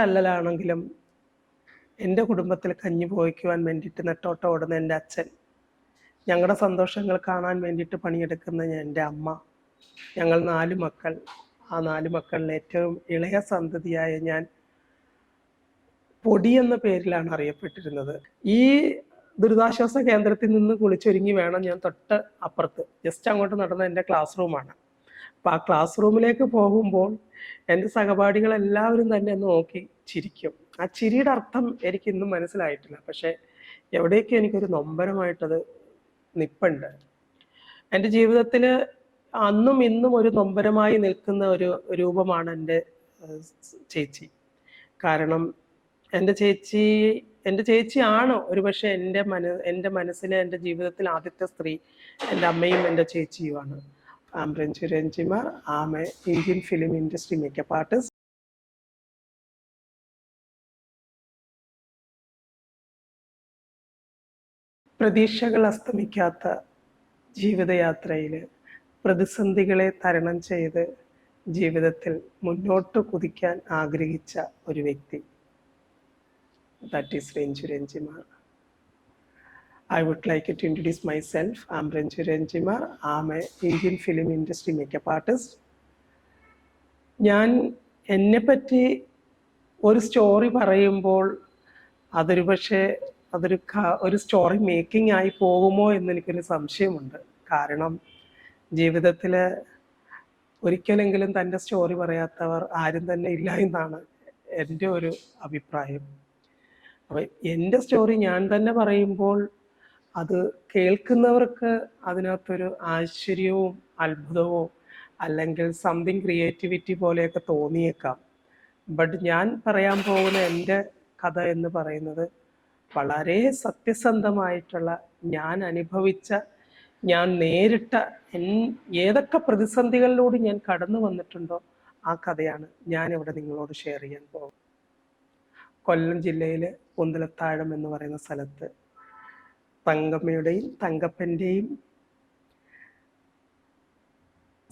അല്ലലാണെങ്കിലും എൻ്റെ കുടുംബത്തിൽ കഞ്ഞി പോയിക്കുവാൻ വേണ്ടിയിട്ട് നെട്ടോട്ടം ഓടുന്ന എൻ്റെ അച്ഛൻ, ഞങ്ങളുടെ സന്തോഷങ്ങൾ കാണാൻ വേണ്ടിയിട്ട് പണിയെടുക്കുന്ന എൻ്റെ അമ്മ, ഞങ്ങൾ 4 മക്കൾ. ആ 4 മക്കളിൽ ഏറ്റവും ഇളയ സന്തതിയായ ഞാൻ പൊടി എന്ന പേരിലാണ് അറിയപ്പെട്ടിരുന്നത്. ഈ ദുരിതാശ്വാസ കേന്ദ്രത്തിൽ നിന്ന് കുളിച്ചൊരുങ്ങി വേണം ഞാൻ തൊട്ട് അപ്പുറത്ത് ജസ്റ്റ് അങ്ങോട്ട് നടന്ന എൻ്റെ ക്ലാസ് റൂമാണ്. അപ്പോൾ ആ ക്ലാസ് റൂമിലേക്ക് പോകുമ്പോൾ എൻ്റെ സഹപാഠികളെല്ലാവരും തന്നെ നോക്കി ചിരിക്കും. ആ ചിരിയുടെ അർത്ഥം എനിക്കിന്നും മനസ്സിലായിട്ടില്ല. പക്ഷേ എവിടെയൊക്കെ എനിക്കൊരു നൊമ്പരമായിട്ടത് നിപ്പുണ്ട്. എൻ്റെ ജീവിതത്തിൽ അന്നും ഇന്നും ഒരു നൊമ്പരമായി നിൽക്കുന്ന ഒരു രൂപമാണ് എൻ്റെ ചേച്ചി. കാരണം എൻ്റെ ചേച്ചിയാണ് ഒരുപക്ഷെ എൻ്റെ മനസ്സിലെ എൻ്റെ ജീവിതത്തിൽ ആദ്യത്തെ സ്ത്രീ. എൻ്റെ അമ്മയും എൻ്റെ ചേച്ചിയുമാണ്. Ranju Ranjimar. Am a Indian film industry makeup artist. പ്രതീക്ഷകൾ അസ്തമിക്കാത്ത ജീവിതയാത്രയിൽ പ്രതിസന്ധികളെ തരണം ചെയ്ത് ജീവിതത്തിൽ മുന്നോട്ട് കുതിക്കാൻ ആഗ്രഹിച്ച ഒരു വ്യക്തി. That is Renju Renjimar. I would like to introduce myself. I'm Renju Renjimar. I'm an Indian film industry makeup artist. ഞാൻ എന്നെപ്പറ്റി ഒരു സ്റ്റോറി പറയുമ്പോൾ അതൊരു പക്ഷേ ഒരു സ്റ്റോറി മേക്കിംഗ് ആയി പോകുമോ എന്നെനിക്കൊരു സംശയമുണ്ട്. കാരണം ജീവിതത്തിൽ ഒരിക്കലെങ്കിലും തൻ്റെ സ്റ്റോറി പറയാത്തവർ ആരും തന്നെ ഇല്ല എന്നാണ് എൻ്റെ ഒരു അഭിപ്രായം. അപ്പം എൻ്റെ സ്റ്റോറി ഞാൻ തന്നെ പറയുമ്പോൾ അത് കേൾക്കുന്നവർക്ക് അതിനകത്തൊരു ആശ്ചര്യവും അത്ഭുതവും അല്ലെങ്കിൽ സംതിങ് ക്രിയേറ്റിവിറ്റി പോലെയൊക്കെ തോന്നിയേക്കാം. ബട്ട് ഞാൻ പറയാൻ പോകുന്ന എൻ്റെ കഥ എന്ന് പറയുന്നത് വളരെ സത്യസന്ധമായിട്ടുള്ള, ഞാൻ അനുഭവിച്ച, ഞാൻ നേരിട്ട ഏതൊക്കെ പ്രതിസന്ധികളിലൂടെ ഞാൻ കടന്നു വന്നിട്ടുണ്ടോ ആ കഥയാണ് ഞാനിവിടെ നിങ്ങളോട് ഷെയർ ചെയ്യാൻ പോകും. കൊല്ലം ജില്ലയിലെ കുന്തലത്താഴം എന്ന് പറയുന്ന സ്ഥലത്ത് തങ്കമ്മയുടെയും തങ്കപ്പൻ്റെയും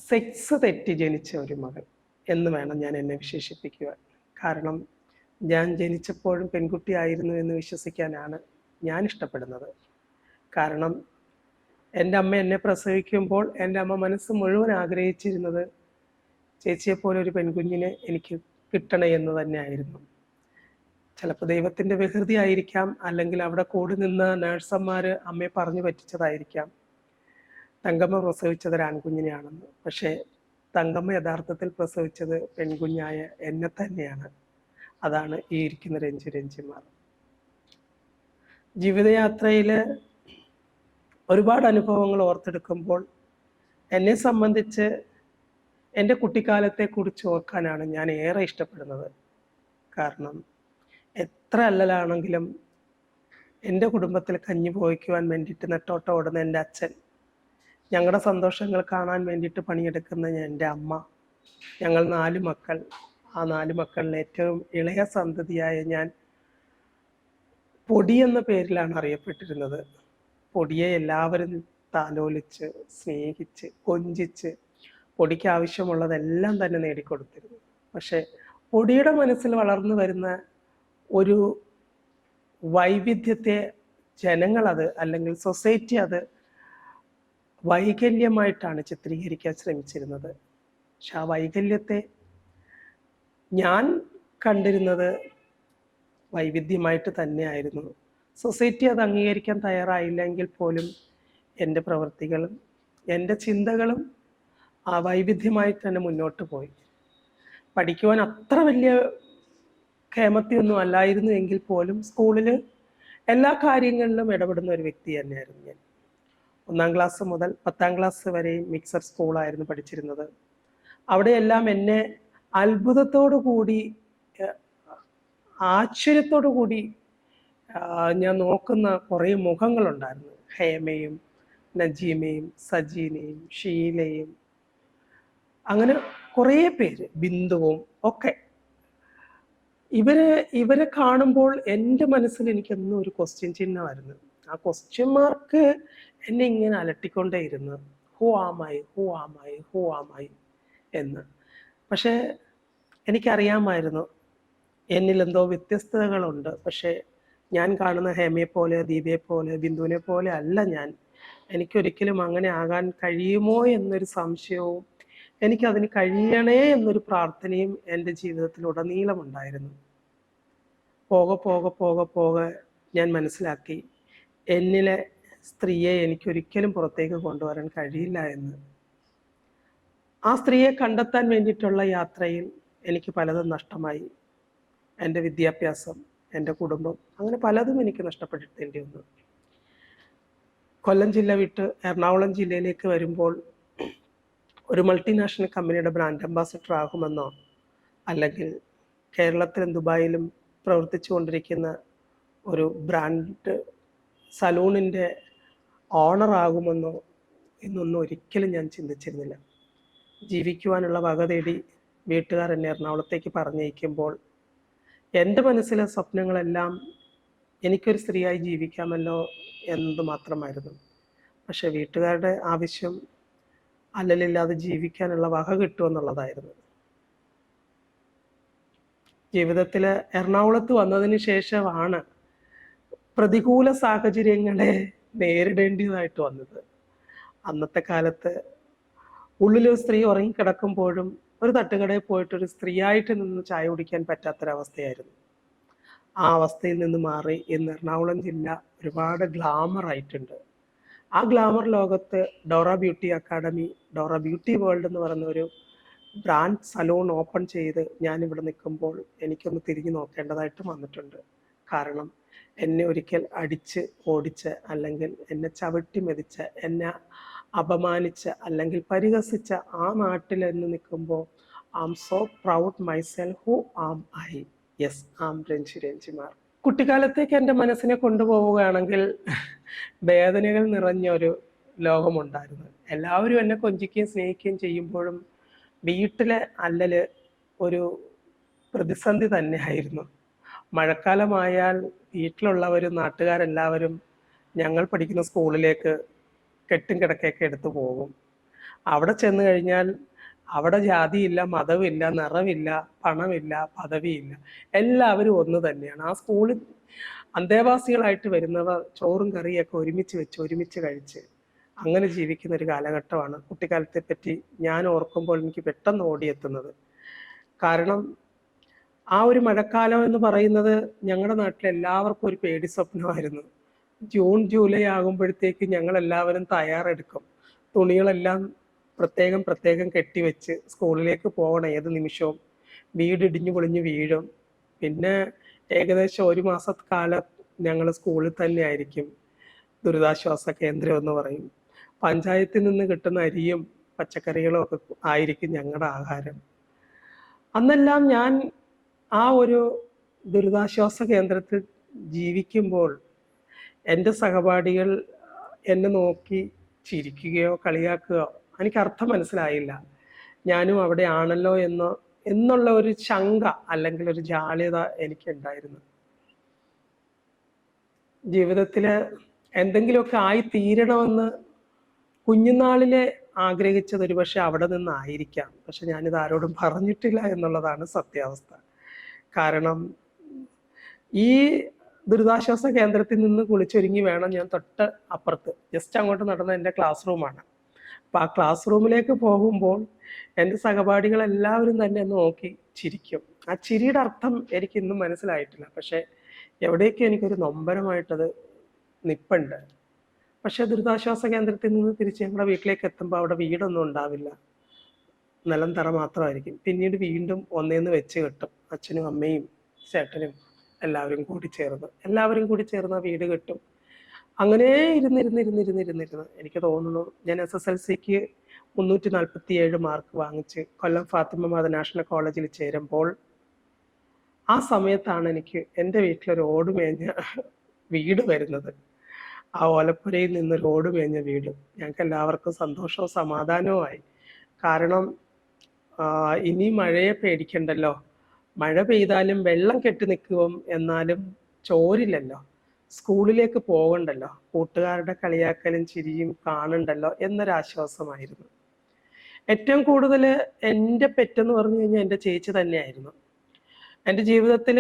സെക്സ് തെറ്റി ജനിച്ച ഒരു മകൾ എന്ന് വേണം ഞാൻ എന്നെ വിശേഷിപ്പിക്കുവാൻ. കാരണം ഞാൻ ജനിച്ചപ്പോഴും പെൺകുട്ടിയായിരുന്നു എന്ന് വിശ്വസിക്കാനാണ് ഞാൻ ഇഷ്ടപ്പെടുന്നത്. കാരണം എൻ്റെ അമ്മ എന്നെ പ്രസവിക്കുമ്പോൾ എൻ്റെ അമ്മ മനസ്സ് മുഴുവൻ ആഗ്രഹിച്ചിരുന്നത് ചേച്ചിയെപ്പോലെ ഒരു പെൺകുഞ്ഞിനെ എനിക്ക് കിട്ടണേ എന്ന് തന്നെയായിരുന്നു. ചിലപ്പോൾ ദൈവത്തിൻ്റെ വികൃതി ആയിരിക്കാം, അല്ലെങ്കിൽ അവിടെ കൂടി നിന്ന് നേഴ്സന്മാർ അമ്മയെ പറഞ്ഞു പറ്റിച്ചതായിരിക്കാം തങ്കമ്മ പ്രസവിച്ചത് ഒരു ആൺകുഞ്ഞിനെയാണെന്ന്. പക്ഷേ തങ്കമ്മ യഥാർത്ഥത്തിൽ പ്രസവിച്ചത് പെൺകുഞ്ഞായ എന്നെ തന്നെയാണ്. അതാണ് ഈ ഇരിക്കുന്ന രഞ്ജു രഞ്ജിമാർ. ജീവിതയാത്രയിൽ ഒരുപാട് അനുഭവങ്ങൾ ഓർത്തെടുക്കുമ്പോൾ എന്നെ സംബന്ധിച്ച് എൻ്റെ കുട്ടിക്കാലത്തെക്കുറിച്ച് ഓർക്കാനാണ് ഞാൻ ഏറെ ഇഷ്ടപ്പെടുന്നത്. കാരണം എത്ര അല്ലലാണെങ്കിലും എൻ്റെ കുടുംബത്തിൽ കഞ്ഞി പോയിക്കുവാൻ വേണ്ടിയിട്ട് നെട്ടോട്ടം ഓടുന്ന എൻ്റെ അച്ഛൻ, ഞങ്ങളുടെ സന്തോഷങ്ങൾ കാണാൻ വേണ്ടിയിട്ട് പണിയെടുക്കുന്ന എൻ്റെ അമ്മ, ഞങ്ങൾ 4 മക്കൾ. ആ 4 മക്കളിൽ ഏറ്റവും ഇളയ സന്തതിയായ ഞാൻ പൊടി എന്ന പേരിലാണ് അറിയപ്പെട്ടിരുന്നത്. പൊടിയെ എല്ലാവരും താലോലിച്ച് സ്നേഹിച്ച് കൊഞ്ചിച്ച് പൊടിക്ക് ആവശ്യമുള്ളതെല്ലാം തന്നെ നേടിക്കൊടുത്തിരുന്നു. പക്ഷേ പൊടിയുടെ മനസ്സിൽ വളർന്നു വരുന്ന ഒരു വൈവിധ്യത്തെ ജനങ്ങളത്, അല്ലെങ്കിൽ സൊസൈറ്റി അത് വൈകല്യമായിട്ടാണ് ചിത്രീകരിക്കാൻ ശ്രമിച്ചിരുന്നത്. പക്ഷെ ആ വൈകല്യത്തെ ഞാൻ കണ്ടിരുന്നത് വൈവിധ്യമായിട്ട് തന്നെയായിരുന്നു. സൊസൈറ്റി അത് അംഗീകരിക്കാൻ തയ്യാറായില്ലെങ്കിൽ പോലും എൻ്റെ പ്രവൃത്തികളും എൻ്റെ ചിന്തകളും ആ വൈവിധ്യമായി തന്നെ മുന്നോട്ട് പോയി. പഠിക്കുവാൻ അത്ര വലിയ ക്ഷേമത്തിയൊന്നും അല്ലായിരുന്നു എങ്കിൽ പോലും സ്കൂളിൽ എല്ലാ കാര്യങ്ങളിലും ഇടപെടുന്ന ഒരു വ്യക്തി തന്നെയായിരുന്നു ഞാൻ. 1ാം ക്ലാസ് മുതൽ 10ാം ക്ലാസ് വരെയും മിക്സഡ് സ്കൂളായിരുന്നു പഠിച്ചിരുന്നത്. അവിടെയെല്ലാം എന്നെ അത്ഭുതത്തോടു കൂടി, ആശ്ചര്യത്തോടു കൂടി ഞാൻ നോക്കുന്ന കുറേ മുഖങ്ങളുണ്ടായിരുന്നു. ഹേമയും നജീമയും സജീനയും ഷീലയും, അങ്ങനെ കുറേ പേര്, ബിന്ദുവും ഒക്കെ. ഇവരെ കാണുമ്പോൾ എൻ്റെ മനസ്സിൽ എനിക്കെന്നും ഒരു ക്വസ്റ്റ്യൻ ചിഹ്നമായിരുന്നു. ആ ക്വസ്റ്റ്യൻ മാർക്ക് എന്നെ ഇങ്ങനെ അലട്ടിക്കൊണ്ടേയിരുന്നു. ഹു ആമായി എന്ന്. പക്ഷേ എനിക്കറിയാമായിരുന്നു എന്നിൽ എന്തോ വ്യത്യസ്തതകളുണ്ട്. പക്ഷേ ഞാൻ കാണുന്ന ഹേമയെ പോലെ, ദീപയെ പോലെ, ബിന്ദുവിനെ പോലെ അല്ല ഞാൻ. എനിക്കൊരിക്കലും അങ്ങനെ ആകാൻ കഴിയുമോ എന്നൊരു സംശയവും എനിക്കതിന് കഴിയണേ എന്നൊരു പ്രാർത്ഥനയും എൻ്റെ ജീവിതത്തിലുടനീളമുണ്ടായിരുന്നു. പോകെ പോകെ പോകെ പോകെ ഞാൻ മനസ്സിലാക്കി എന്നിലെ സ്ത്രീയെ എനിക്കൊരിക്കലും പുറത്തേക്ക് കൊണ്ടുവരാൻ കഴിയില്ല എന്ന്. ആ സ്ത്രീയെ കണ്ടെത്താൻ വേണ്ടിയിട്ടുള്ള യാത്രയിൽ എനിക്ക് പലതും നഷ്ടമായി. എൻ്റെ വിദ്യാഭ്യാസം, എൻ്റെ കുടുംബം, അങ്ങനെ പലതും എനിക്ക് നഷ്ടപ്പെടുത്തേണ്ടി വന്നു. കൊല്ലം ജില്ല വിട്ട് എറണാകുളം ജില്ലയിലേക്ക് വരുമ്പോൾ ഒരു മൾട്ടിനാഷണൽ കമ്പനിയുടെ ബ്രാൻഡ് അംബാസിഡർ ആകുമെന്നോ അല്ലെങ്കിൽ കേരളത്തിലും ദുബായിലും പ്രവർത്തിച്ചു കൊണ്ടിരിക്കുന്ന ഒരു ബ്രാൻഡ് സലൂണിൻ്റെ ഓണർ ആകുമെന്നോ എന്നൊന്നും ഒരിക്കലും ഞാൻ ചിന്തിച്ചിരുന്നില്ല. ജീവിക്കുവാനുള്ള വക തേടി വീട്ടുകാർ എന്നെ എറണാകുളത്തേക്ക് പറഞ്ഞയക്കുമ്പോൾ എൻ്റെ മനസ്സിലെ സ്വപ്നങ്ങളെല്ലാം എനിക്കൊരു സ്ത്രീയായി ജീവിക്കാമല്ലോ എന്നത് മാത്രമായിരുന്നു. പക്ഷെ വീട്ടുകാരുടെ ആവശ്യം അല്ലലില്ലാതെ ജീവിക്കാനുള്ള വക കിട്ടുമെന്നുള്ളതായിരുന്നു. ജീവിതത്തിൽ എറണാകുളത്ത് വന്നതിന് ശേഷമാണ് പ്രതികൂല സാഹചര്യങ്ങളെ നേരിടേണ്ടതായിട്ട് വന്നത്. അന്നത്തെ കാലത്ത് ഉള്ളിലൊരു സ്ത്രീ ഉറങ്ങിക്കിടക്കുമ്പോഴും ഒരു തട്ടുകടയിൽ പോയിട്ടൊരു സ്ത്രീയായിട്ട് നിന്ന് ചായ കുടിക്കാൻ പറ്റാത്തൊരവസ്ഥയായിരുന്നു. ആ അവസ്ഥയിൽ നിന്ന് മാറി ഇന്ന് എറണാകുളം ജില്ല ഒരുപാട് ഗ്ലാമർ ആയിട്ടുണ്ട്. ആ ഗ്ലാമർ ലോകത്ത് Dora beauty academy, Dora beauty world എന്ന് പറയുന്ന ഒരു ബ്രാൻഡ് സലൂൺ ഓപ്പൺ ചെയ്ത് ഞാനിവിടെ നിൽക്കുമ്പോൾ എനിക്കൊന്ന് തിരിഞ്ഞു നോക്കേണ്ടതായിട്ട് വന്നിട്ടുണ്ട്. കാരണം എന്നെ ഒരിക്കൽ അടിച്ച് ഓടിച്ച് അല്ലെങ്കിൽ എന്നെ ചവിട്ടി മെതിച്ച് എന്നെ അപമാനിച്ച് അല്ലെങ്കിൽ പരിഹസിച്ച ആ നാട്ടിൽ എന്ന് നിൽക്കുമ്പോൾ I am so proud myself who am I. Yes, am Ranjimar. കുട്ടിക്കാലത്തേക്ക് എൻ്റെ മനസ്സിനെ കൊണ്ടുപോവുകയാണെങ്കിൽ വേദനകൾ നിറഞ്ഞൊരു ലോകമുണ്ടായിരുന്നു. എല്ലാവരും എന്നെ കൊഞ്ചിക്കുകയും സ്നേഹിക്കുകയും ചെയ്യുമ്പോഴും വീട്ടിലെ അല്ലല് ഒരു പ്രതിസന്ധി തന്നെയായിരുന്നു. മഴക്കാലമായാൽ വീട്ടിലുള്ളവരും നാട്ടുകാരെല്ലാവരും ഞങ്ങൾ പഠിക്കുന്ന സ്കൂളിലേക്ക് കെട്ടും കിടക്കയൊക്കെ എടുത്തു പോകും. അവിടെ ചെന്ന് കഴിഞ്ഞാൽ അവിടെ ജാതിയില്ല, മതമില്ല, നിറമില്ല, പണമില്ല, പദവിയില്ല, എല്ലാവരും ഒന്ന് തന്നെയാണ്. ആ സ്കൂളിൽ അന്തേവാസികളായിട്ട് വരുന്നവർ ചോറും കറിയൊക്കെ ഒരുമിച്ച് വെച്ച് ഒരുമിച്ച് കഴിച്ച് അങ്ങനെ ജീവിക്കുന്ന ഒരു കാലഘട്ടമാണ് കുട്ടിക്കാലത്തെ പറ്റി ഞാൻ ഓർക്കുമ്പോൾ എനിക്ക് പെട്ടെന്ന് ഓടിയെത്തുന്നത്. കാരണം ആ ഒരു മഴക്കാലം എന്ന് പറയുന്നത് ഞങ്ങളുടെ നാട്ടിൽ എല്ലാവർക്കും ഒരു പേടി സ്വപ്നമായിരുന്നു. ജൂൺ ജൂലൈ ആകുമ്പോഴത്തേക്ക് ഞങ്ങൾ എല്ലാവരും തയ്യാറെടുക്കും. തുണികളെല്ലാം പ്രത്യേകം പ്രത്യേകം കെട്ടിവെച്ച് സ്കൂളിലേക്ക് പോകണം. ഏത് നിമിഷവും വീട് ഇടിഞ്ഞു പൊളിഞ്ഞു വീഴും. പിന്നെ ഏകദേശം ഒരു മാസക്കാലം ഞങ്ങൾ സ്കൂളിൽ തന്നെ ആയിരിക്കും. ദുരിതാശ്വാസ കേന്ദ്രം എന്ന് പറയും. പഞ്ചായത്തിൽ നിന്ന് കിട്ടുന്ന അരിയും പച്ചക്കറികളും ഒക്കെ ആയിരിക്കും ഞങ്ങളുടെ ആഹാരം. അന്നെല്ലാം ഞാൻ ആ ഒരു ദുരിതാശ്വാസ കേന്ദ്രത്തിൽ ജീവിക്കുമ്പോൾ എൻ്റെ സഹപാഠികൾ എന്നെ നോക്കി ചിരിക്കുകയോ കളിയാക്കുകയോ എനിക്ക് അർത്ഥം മനസ്സിലായില്ല. ഞാനും അവിടെ ആണല്ലോ എന്നുള്ള ഒരു ശങ്ക അല്ലെങ്കിൽ ഒരു ജാള്യത എനിക്കുണ്ടായിരുന്നു. ജീവിതത്തിൽ എന്തെങ്കിലുമൊക്കെ ആയി തീരണമെന്ന് കുഞ്ഞുനാളിലെ ആഗ്രഹിച്ചത് ഒരു പക്ഷെ അവിടെ നിന്നായിരിക്കാം. പക്ഷെ ഞാനിത് ആരോടും പറഞ്ഞിട്ടില്ല എന്നുള്ളതാണ് സത്യാവസ്ഥ. കാരണം ഈ ദുരിതാശ്വാസ കേന്ദ്രത്തിൽ നിന്ന് കുളിച്ചൊരുങ്ങി വേണം ഞാൻ തൊട്ട് അപ്പുറത്ത് ജസ്റ്റ് അങ്ങോട്ട് നടന്ന എൻ്റെ ക്ലാസ് റൂമാണ്. അപ്പം ആ ക്ലാസ് റൂമിലേക്ക് പോകുമ്പോൾ എൻ്റെ സഹപാഠികളെല്ലാവരും തന്നെ നോക്കി ചിരിക്കും. ആ ചിരിയുടെ അർത്ഥം എനിക്ക് ഇന്നും മനസ്സിലായിട്ടില്ല. പക്ഷേ എവിടേക്കും എനിക്കൊരു നൊമ്പരമായിട്ടത് നിപ്പുണ്ട്. പക്ഷേ ദുരിതാശ്വാസ കേന്ദ്രത്തിൽ നിന്ന് തിരിച്ച് ഞങ്ങളുടെ വീട്ടിലേക്ക് എത്തുമ്പോൾ അവിടെ വീടൊന്നും ഉണ്ടാവില്ല, നിലം തറ മാത്രമായിരിക്കും. പിന്നീട് വീണ്ടും ഒന്നേന്ന് വെച്ച് കെട്ടും. അച്ഛനും അമ്മയും ചേട്ടനും എല്ലാവരും കൂടി ചേർന്ന് വീട് കെട്ടും. അങ്ങനെ ഇരുന്നിരുന്ന് എനിക്ക് തോന്നുന്നു ഞാൻ SSLCക്ക് 347 മാർക്ക് വാങ്ങിച്ച് കൊല്ലം ഫാത്തിമ മാത നാഷണൽ കോളേജിൽ ചേരുമ്പോൾ ആ സമയത്താണ് എനിക്ക് എൻ്റെ വീട്ടിലൊരു ഓടുമേഞ്ഞ വീട് വരുന്നത്. ആ ഓലപ്പുരയിൽ നിന്നൊരു ഓടുമേഞ്ഞ വീട് ഞങ്ങൾക്ക് എല്ലാവർക്കും സന്തോഷവും സമാധാനവുമായി. കാരണം ഇനി മഴയെ പേടിക്കണ്ടല്ലോ, മഴ പെയ്താലും വെള്ളം കെട്ടി നിൽക്കും, എന്നാലും ചോരില്ലല്ലോ, സ്കൂളിലേക്ക് പോകണ്ടല്ലോ, കൂട്ടുകാരുടെ കളിയാക്കലും ചിരിയും കാണണ്ടല്ലോ എന്നൊരാശ്വാസമായിരുന്നു. ഏറ്റവും കൂടുതൽ എൻ്റെ പെറ്റെന്ന് പറഞ്ഞു കഴിഞ്ഞാൽ എൻ്റെ ചേച്ചി തന്നെയായിരുന്നു. എൻ്റെ ജീവിതത്തിൽ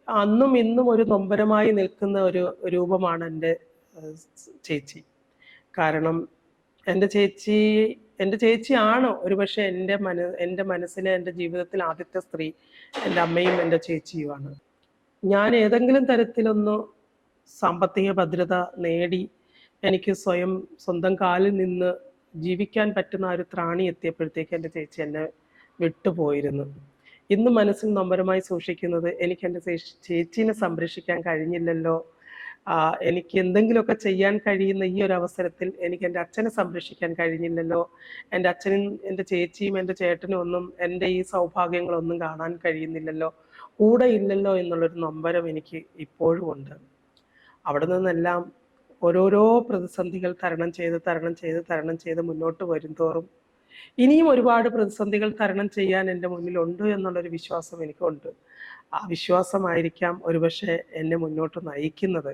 അന്നും ഇന്നും ഒരു നൊമ്പരമായി നിൽക്കുന്ന ഒരു രൂപമാണ് എൻ്റെ ചേച്ചി. കാരണം എൻ്റെ ചേച്ചി എൻ്റെ ചേച്ചിയാണ് ഒരുപക്ഷെ എൻ്റെ മനസ്സിലെ എൻ്റെ ജീവിതത്തിൽ ആദ്യത്തെ സ്ത്രീ എൻ്റെ അമ്മയും എൻ്റെ ചേച്ചിയുമാണ്. ഞാൻ ഏതെങ്കിലും തരത്തിലൊന്ന് സാമ്പത്തിക ഭദ്രത നേടി എനിക്ക് സ്വന്തം കാലിൽ നിന്ന് ജീവിക്കാൻ പറ്റുന്ന ഒരു ത്രാണി എത്തിയപ്പോഴത്തേക്ക് എൻ്റെ ചേച്ചി എന്നെ വിട്ടുപോയിരുന്നു. ഇന്ന് മനസ്സിൽ നൊമ്പരമായി സൂക്ഷിക്കുന്നത് എനിക്ക് എൻ്റെ ചേച്ചീനെ സംരക്ഷിക്കാൻ കഴിഞ്ഞില്ലല്ലോ, എനിക്ക് എന്തെങ്കിലുമൊക്കെ ചെയ്യാൻ കഴിയുന്ന ഈ ഒരു അവസരത്തിൽ എനിക്ക് എൻ്റെ അച്ഛനെ സംരക്ഷിക്കാൻ കഴിഞ്ഞില്ലല്ലോ, എൻ്റെ അച്ഛനും എൻ്റെ ചേച്ചിയും എൻ്റെ ചേട്ടനും ഒന്നും എൻ്റെ ഈ സൗഭാഗ്യങ്ങളൊന്നും കാണാൻ കഴിയുന്നില്ലല്ലോ, കൂടെ ഇല്ലല്ലോ എന്നുള്ളൊരു നൊമ്പരം എനിക്ക് ഇപ്പോഴും ഉണ്ട്. അവിടെ നിന്നെല്ലാം ഓരോരോ പ്രതിസന്ധികൾ തരണം ചെയ്ത് മുന്നോട്ട് വരുംതോറും ഇനിയും ഒരുപാട് പ്രതിസന്ധികൾ തരണം ചെയ്യാൻ എൻ്റെ മുന്നിലുണ്ട് എന്നുള്ളൊരു വിശ്വാസം എനിക്കുണ്ട്. ആ വിശ്വാസമായിരിക്കാം ഒരുപക്ഷെ എന്നെ മുന്നോട്ട് നയിക്കുന്നത്.